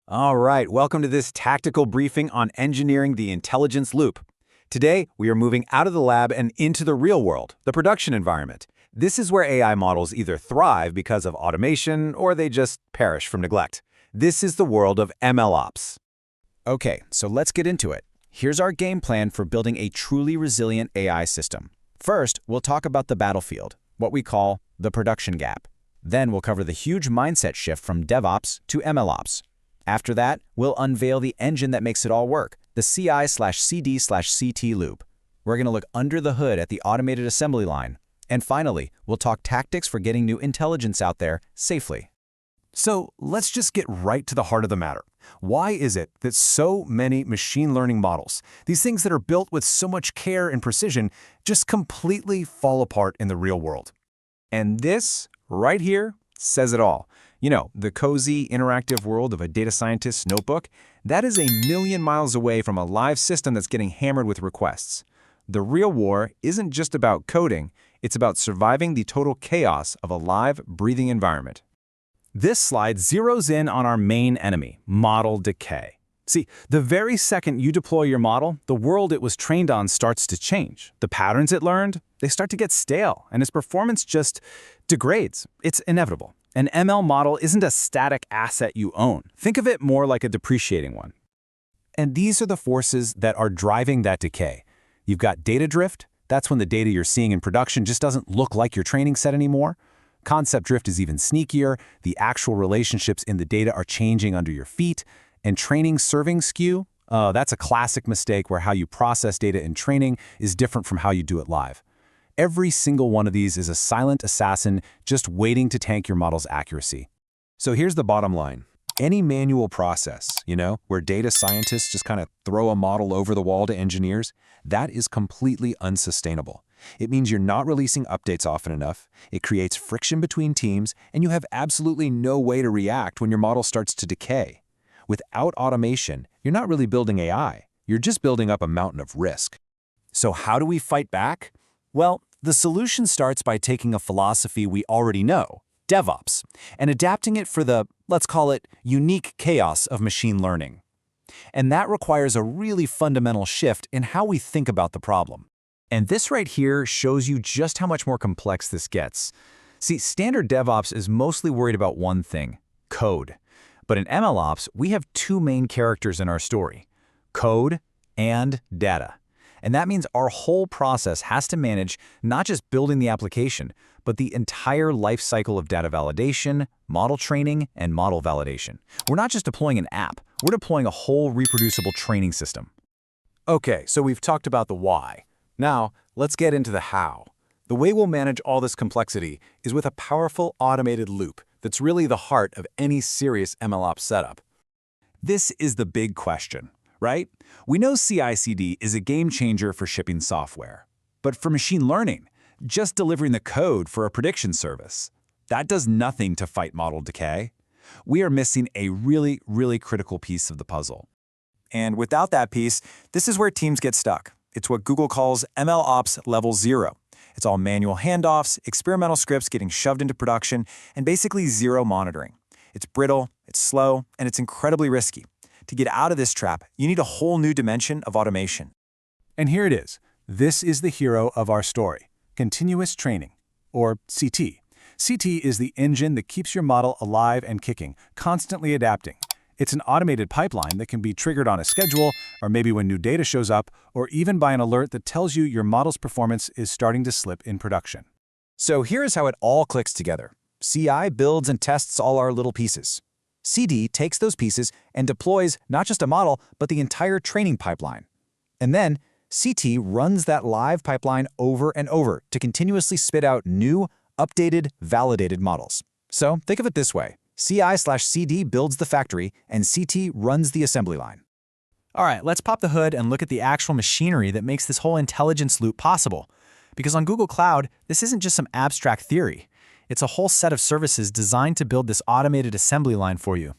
All right, welcome to this tactical briefing on engineering the intelligence loop. Today, we are moving out of the lab and into the real world, the production environment. This is where AI models either thrive because of automation or they just perish from neglect. This is the world of MLOps. Okay, so let's get into it. Here's our game plan for building a truly resilient AI system. First, we'll talk about the battlefield, what we call the production gap. Then we'll cover the huge mindset shift from DevOps to MLOps. After that, we'll unveil the engine that makes it all work, the CI/CD/CT loop. We're going to look under the hood at the automated assembly line. And finally, we'll talk tactics for getting new intelligence out there safely. So let's just get right to the heart of the matter. Why is it that so many machine learning models, these things that are built with so much care and precision, just completely fall apart in the real world? And this, right here, says it all. You know, the cozy, interactive world of a data scientist's notebook, that is a million miles away from a live system that's getting hammered with requests. The real war isn't just about coding, it's about surviving the total chaos of a live, breathing environment. This slide zeroes in on our main enemy, model decay. See, the very second you deploy your model, the world it was trained on starts to change. The patterns it learned, they start to get stale, and its performance just degrades. It's inevitable. An ML model isn't a static asset you own. Think of it more like a depreciating one. And these are the forces that are driving that decay. You've got data drift. That's when the data you're seeing in production just doesn't look like your training set anymore. Concept drift is even sneakier. The actual relationships in the data are changing under your feet. And training serving skew, that's a classic mistake where how you process data in training is different from how you do it live. Every single one of these is a silent assassin just waiting to tank your model's accuracy. So here's the bottom line. Any manual process, where data scientists just kind of throw a model over the wall to engineers, that is completely unsustainable. It means you're not releasing updates often enough, it creates friction between teams, and you have absolutely no way to react when your model starts to decay. Without automation, you're not really building AI, you're just building up a mountain of risk. So how do we fight back? Well, the solution starts by taking a philosophy we already know, DevOps, and adapting it for the, let's call it, unique chaos of machine learning. And that requires a really fundamental shift in how we think about the problem. And this right here shows you just how much more complex this gets. See, standard DevOps is mostly worried about one thing, code. But in MLOps, we have two main characters in our story, code and data. And that means our whole process has to manage not just building the application, but the entire life cycle of data validation, model training, and model validation. We're not just deploying an app, we're deploying a whole reproducible training system. Okay, so we've talked about the why. Now, let's get into the how. The way we'll manage all this complexity is with a powerful automated loop that's really the heart of any serious MLOps setup. This is the big question, right? We know CI/CD is a game changer for shipping software. But for machine learning, just delivering the code for a prediction service, that does nothing to fight model decay. We are missing a really, really critical piece of the puzzle. And without that piece, this is where teams get stuck. It's what Google calls MLOps level 0. It's all manual handoffs, experimental scripts getting shoved into production, and basically zero monitoring. It's brittle, it's slow, and it's incredibly risky. To get out of this trap, you need a whole new dimension of automation. And here it is. This is the hero of our story, continuous training, or CT. CT is the engine that keeps your model alive and kicking, constantly adapting. It's an automated pipeline that can be triggered on a schedule, or maybe when new data shows up, or even by an alert that tells you your model's performance is starting to slip in production. So here's how it all clicks together. CI builds and tests all our little pieces. CD takes those pieces and deploys not just a model, but the entire training pipeline. And then CT runs that live pipeline over and over to continuously spit out new, updated, validated models. So think of it this way. CI/CD builds the factory, and CT runs the assembly line. All right, let's pop the hood and look at the actual machinery that makes this whole intelligence loop possible. Because on Google Cloud, this isn't just some abstract theory. It's a whole set of services designed to build this automated assembly line for you.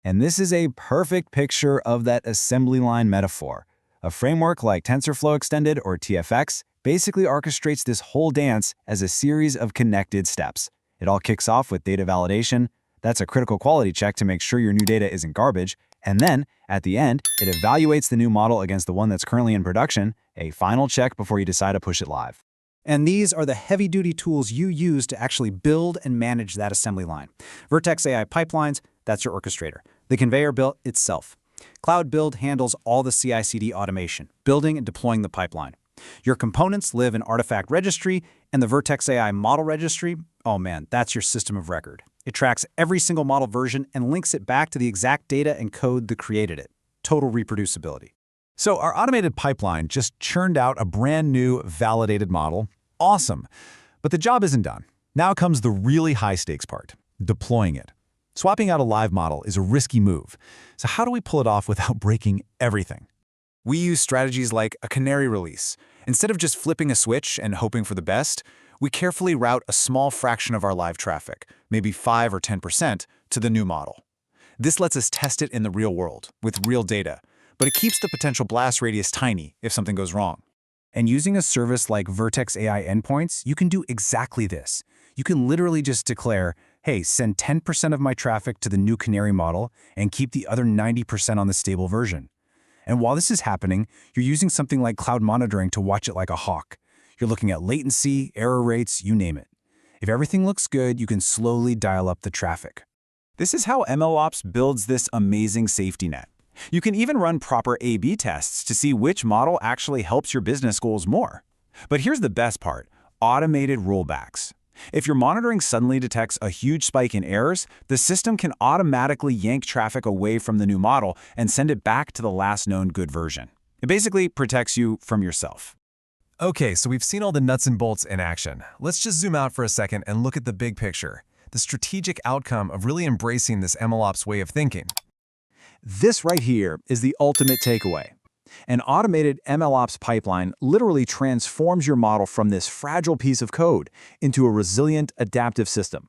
And this is a perfect picture of that assembly line metaphor. A framework like TensorFlow Extended or TFX basically orchestrates this whole dance as a series of connected steps. It all kicks off with data validation. That's a critical quality check to make sure your new data isn't garbage. And then, at the end, it evaluates the new model against the one that's currently in production, a final check before you decide to push it live. And these are the heavy-duty tools you use to actually build and manage that assembly line. Vertex AI Pipelines, that's your orchestrator. The conveyor belt itself. Cloud Build handles all the CI/CD automation, building and deploying the pipeline. Your components live in Artifact Registry, and the Vertex AI Model Registry, oh man, that's your system of record. It tracks every single model version and links it back to the exact data and code that created it. Total reproducibility. So our automated pipeline just churned out a brand new validated model. Awesome. But the job isn't done. Now comes the really high-stakes part, deploying it. Swapping out a live model is a risky move. So how do we pull it off without breaking everything? We use strategies like a canary release. Instead of just flipping a switch and hoping for the best, we carefully route a small fraction of our live traffic, maybe 5 or 10%, to the new model. This lets us test it in the real world, with real data, but it keeps the potential blast radius tiny if something goes wrong. And using a service like Vertex AI Endpoints, you can do exactly this. You can literally just declare, hey, send 10% of my traffic to the new canary model and keep the other 90% on the stable version. And while this is happening, you're using something like cloud monitoring to watch it like a hawk. You're looking at latency, error rates, you name it. If everything looks good, you can slowly dial up the traffic. This is how MLOps builds this amazing safety net. You can even run proper A/B tests to see which model actually helps your business goals more. But here's the best part, automated rollbacks. If your monitoring suddenly detects a huge spike in errors, the system can automatically yank traffic away from the new model and send it back to the last known good version. It basically protects you from yourself. Okay, so we've seen all the nuts and bolts in action. Let's just zoom out for a second and look at the big picture, the strategic outcome of really embracing this MLOps way of thinking. This right here is the ultimate takeaway. An automated MLOps pipeline literally transforms your model from this fragile piece of code into a resilient, adaptive system.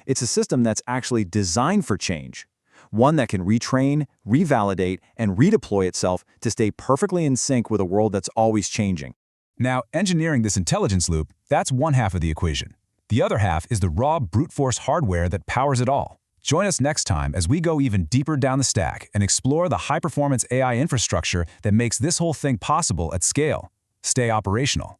It's a system that's actually designed for change, one that can retrain, revalidate, and redeploy itself to stay perfectly in sync with a world that's always changing. Now, engineering this intelligence loop, that's one half of the equation. The other half is the raw brute force hardware that powers it all. Join us next time as we go even deeper down the stack and explore the high-performance AI infrastructure that makes this whole thing possible at scale. Stay operational.